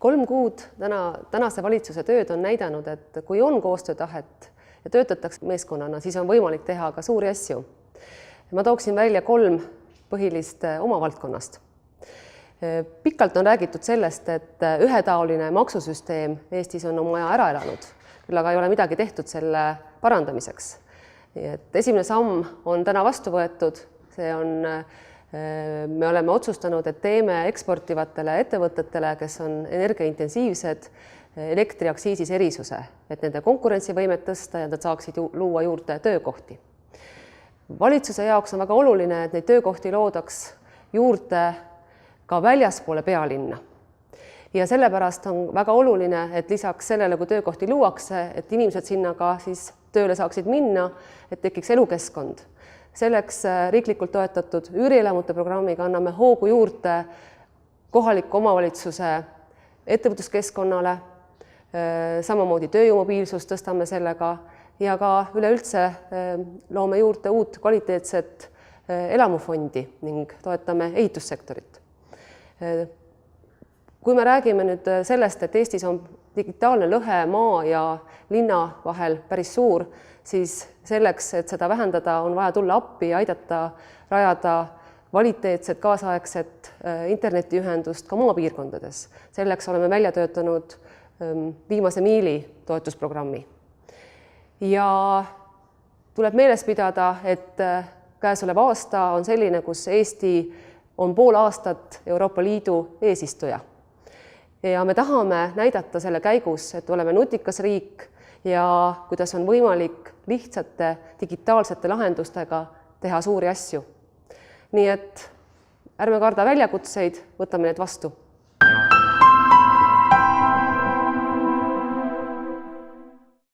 3 kuud tänase valitsuse tööd on näidanud, et kui on koostöötahet ja töötatakse meeskonnana, siis on võimalik teha ka suuri asju. Ma tooksin välja 3 põhilist oma valdkonnast. Pikalt on räägitud sellest, et ühetaoline maksusüsteem Eestis on oma aja ära elanud, küll aga ei ole midagi tehtud selle parandamiseks. Nii et esimene samm on täna vastu võetud, me oleme otsustanud, et teeme eksportivatele ettevõtetele, kes on energiaintensiivsed, elektriaktsiisis erisuse, et nende konkurentsivõimet tõsta ja nad saaksid luua juurde töökohti. Valitsuse jaoks on väga oluline, et neid töökohti loodaks juurde ka väljaspoole pealinna. Ja sellepärast on väga oluline, et lisaks sellele, kui töökohti luuakse, et inimesed sinna ka siis tööle saaksid minna, et tekiks elukeskkond. Selleks riiklikult toetatud üürielamute programmiga anname hoogu juurde kohaliku omavalitsuse ettevõtluskeskkonnale, samamoodi tööjõumobiilsust tõstame sellega ja ka üleüldse loome juurde uut kvaliteetset elamufondi ning toetame ehitussektorit. Kui me räägime nüüd sellest, et Eestis on digitaalne lõhe maa ja linna vahel päris suur, siis selleks, et seda vähendada, on vaja tulla appi ja aidata rajada kvaliteetset, kaasaegset internetiühendust ka maapiirkondades. Selleks oleme välja töötanud viimase miili toetusprogrammi. Ja tuleb meeles pidada, et käesolev aasta on selline, kus Eesti on pool aastat Euroopa Liidu eesistuja. Ja me tahame näidata selle käigus, et oleme nutikas riik ja kuidas on võimalik lihtsate digitaalsete lahendustega teha suuri asju. Nii et ärme karda väljakutseid, võtame need vastu.